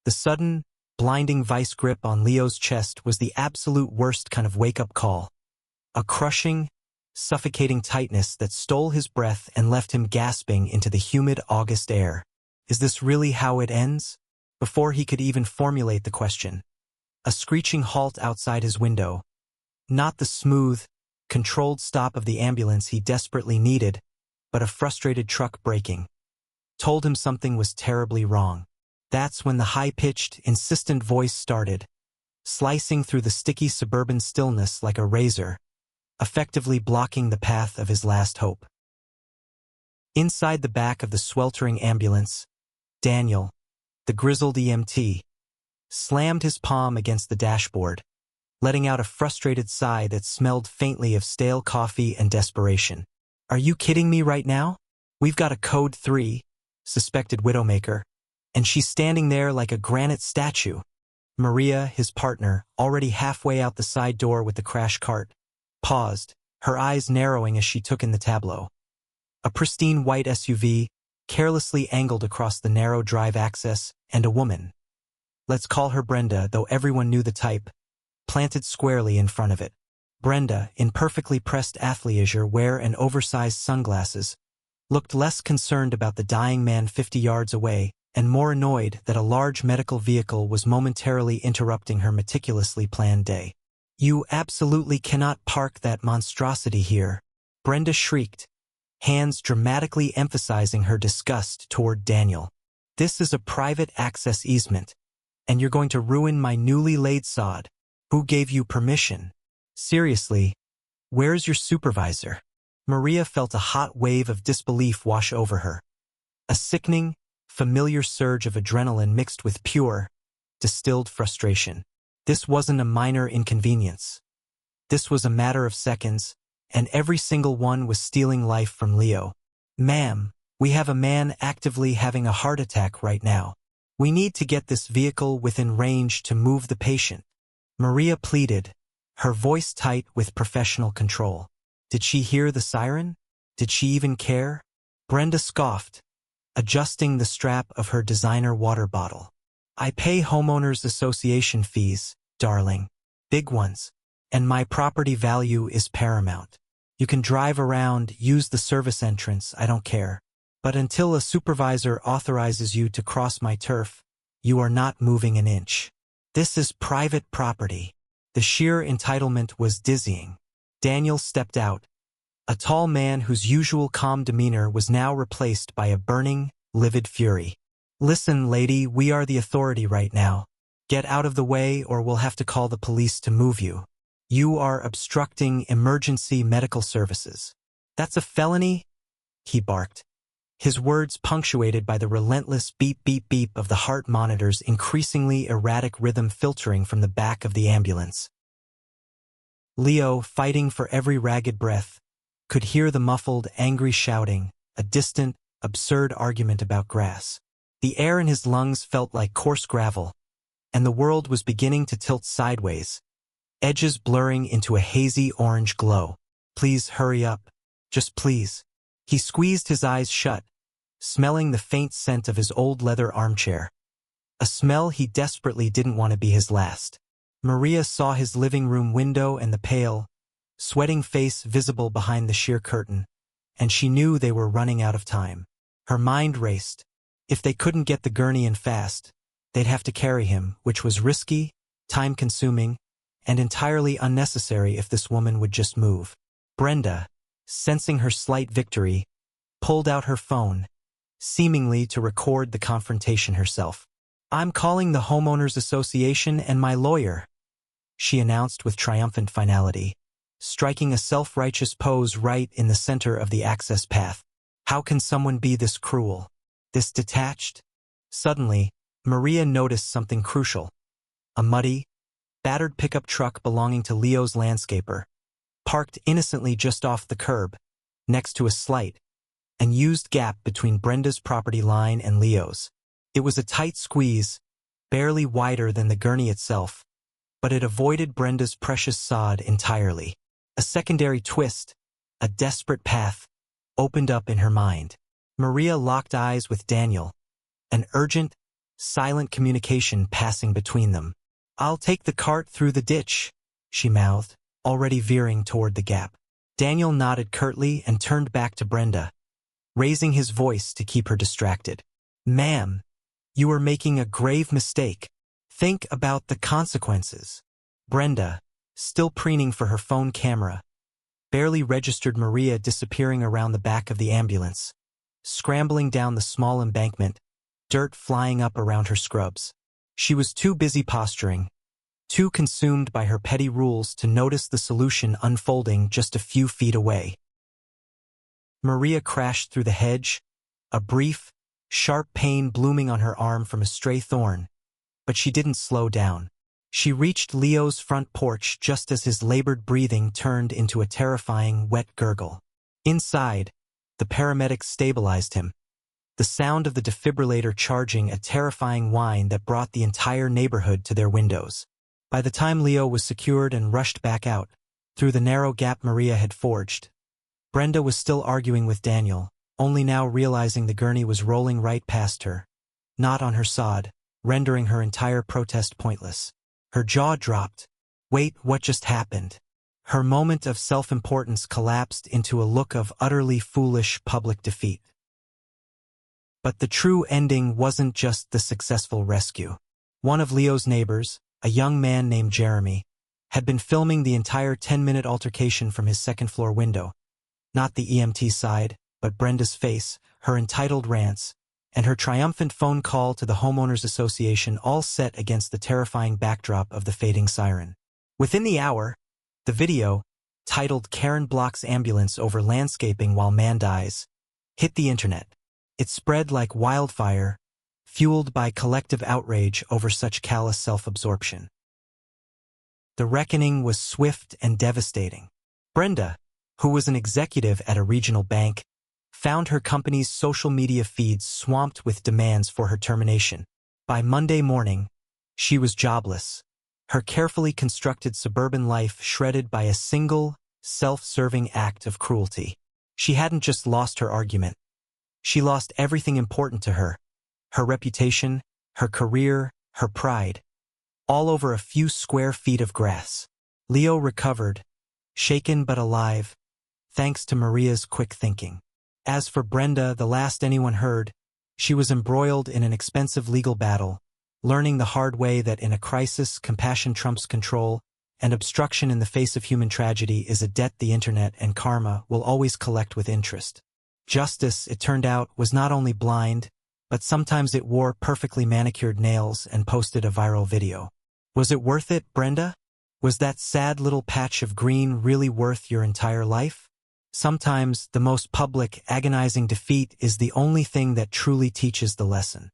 The sudden, blinding vice grip on Leo's chest was the absolute worst kind of wake-up call. A crushing, suffocating tightness that stole his breath and left him gasping into the humid August air. Is this really how it ends? Before he could even formulate the question, a screeching halt outside his window. Not the smooth, controlled stop of the ambulance he desperately needed, but a frustrated truck braking. Told him something was terribly wrong. That's when the high-pitched, insistent voice started, slicing through the sticky suburban stillness like a razor, effectively blocking the path of his last hope. Inside the back of the sweltering ambulance, Daniel, the grizzled EMT, slammed his palm against the dashboard, letting out a frustrated sigh that smelled faintly of stale coffee and desperation. Are you kidding me right now? We've got a Code 3, suspected widowmaker, and she's standing there like a granite statue. Maria, his partner, already halfway out the side door with the crash cart, paused, her eyes narrowing as she took in the tableau. A pristine white SUV, carelessly angled across the narrow drive access, and a woman. Let's call her Brenda, though everyone knew the type, planted squarely in front of it. Brenda, in perfectly pressed athleisure wear and oversized sunglasses, looked less concerned about the dying man 50 yards away and more annoyed that a large medical vehicle was momentarily interrupting her meticulously planned day. You absolutely cannot park that monstrosity here, Brenda shrieked, hands dramatically emphasizing her disgust toward Daniel. This is a private access easement, and you're going to ruin my newly laid sod. Who gave you permission? Seriously, where's your supervisor? Maria felt a hot wave of disbelief wash over her. A sickening, familiar surge of adrenaline mixed with pure, distilled frustration. This wasn't a minor inconvenience. This was a matter of seconds, and every single one was stealing life from Leo. Ma'am, we have a man actively having a heart attack right now. We need to get this vehicle within range to move the patient. Maria pleaded, her voice tight with professional control. Did she hear the siren? Did she even care? Brenda scoffed, adjusting the strap of her designer water bottle. I pay homeowners association fees, darling. Big ones. And my property value is paramount. You can drive around, use the service entrance, I don't care. But until a supervisor authorizes you to cross my turf, you are not moving an inch. This is private property. The sheer entitlement was dizzying. Daniel stepped out, a tall man whose usual calm demeanor was now replaced by a burning, livid fury. Listen, lady, we are the authority right now. Get out of the way or we'll have to call the police to move you. You are obstructing emergency medical services. That's a felony? He barked, his words punctuated by the relentless beep beep beep of the heart monitor's increasingly erratic rhythm filtering from the back of the ambulance. Leo, fighting for every ragged breath, could hear the muffled, angry shouting, a distant, absurd argument about grass. The air in his lungs felt like coarse gravel, and the world was beginning to tilt sideways, edges blurring into a hazy orange glow. Please hurry up. Just please. He squeezed his eyes shut, smelling the faint scent of his old leather armchair. A smell he desperately didn't want to be his last. Maria saw his living room window and the pale, sweating face visible behind the sheer curtain, and she knew they were running out of time. Her mind raced. If they couldn't get the gurney in fast, they'd have to carry him, which was risky, time-consuming, and entirely unnecessary if this woman would just move. Brenda, sensing her slight victory, pulled out her phone, seemingly to record the confrontation herself. I'm calling the Homeowners Association and my lawyer, she announced with triumphant finality, striking a self-righteous pose right in the center of the access path. How can someone be this cruel, this detached? Suddenly, Maria noticed something crucial. A muddy, battered pickup truck belonging to Leo's landscaper, parked innocently just off the curb, next to a slight, unused gap between Brenda's property line and Leo's. It was a tight squeeze, barely wider than the gurney itself, but it avoided Brenda's precious sod entirely. A secondary twist, a desperate path, opened up in her mind. Maria locked eyes with Daniel, an urgent, silent communication passing between them. "I'll take the cart through the ditch," she mouthed, already veering toward the gap. Daniel nodded curtly and turned back to Brenda, raising his voice to keep her distracted. "Ma'am, you are making a grave mistake. Think about the consequences." Brenda, still preening for her phone camera, barely registered Maria disappearing around the back of the ambulance, scrambling down the small embankment, dirt flying up around her scrubs. She was too busy posturing, too consumed by her petty rules to notice the solution unfolding just a few feet away. Maria crashed through the hedge, a brief, sharp pain blooming on her arm from a stray thorn, but she didn't slow down. She reached Leo's front porch just as his labored breathing turned into a terrifying, wet gurgle. Inside, the paramedics stabilized him, the sound of the defibrillator charging a terrifying whine that brought the entire neighborhood to their windows. By the time Leo was secured and rushed back out, through the narrow gap Maria had forged, Brenda was still arguing with Daniel, only now realizing the gurney was rolling right past her, not on her sod, rendering her entire protest pointless. Her jaw dropped. Wait, what just happened? Her moment of self-importance collapsed into a look of utterly foolish public defeat. But the true ending wasn't just the successful rescue. One of Leo's neighbors, a young man named Jeremy, had been filming the entire 10-minute altercation from his second-floor window. Not the EMT side, but Brenda's face, her entitled rants, and her triumphant phone call to the Homeowners Association, all set against the terrifying backdrop of the fading siren. Within the hour, the video, titled "Karen Blocks Ambulance Over Landscaping While Man Dies," hit the internet. It spread like wildfire, fueled by collective outrage over such callous self-absorption. The reckoning was swift and devastating. Brenda, who was an executive at a regional bank, found her company's social media feeds swamped with demands for her termination. By Monday morning, she was jobless, her carefully constructed suburban life shredded by a single, self-serving act of cruelty. She hadn't just lost her argument. She lost everything important to her: her reputation, her career, her pride, all over a few square feet of grass. Leo recovered, shaken but alive, thanks to Maria's quick thinking. As for Brenda, the last anyone heard, she was embroiled in an expensive legal battle, learning the hard way that in a crisis, compassion trumps control, and obstruction in the face of human tragedy is a debt the internet and karma will always collect with interest. Justice, it turned out, was not only blind, but sometimes it wore perfectly manicured nails and posted a viral video. Was it worth it, Brenda? Was that sad little patch of green really worth your entire life? Sometimes the most public, agonizing defeat is the only thing that truly teaches the lesson.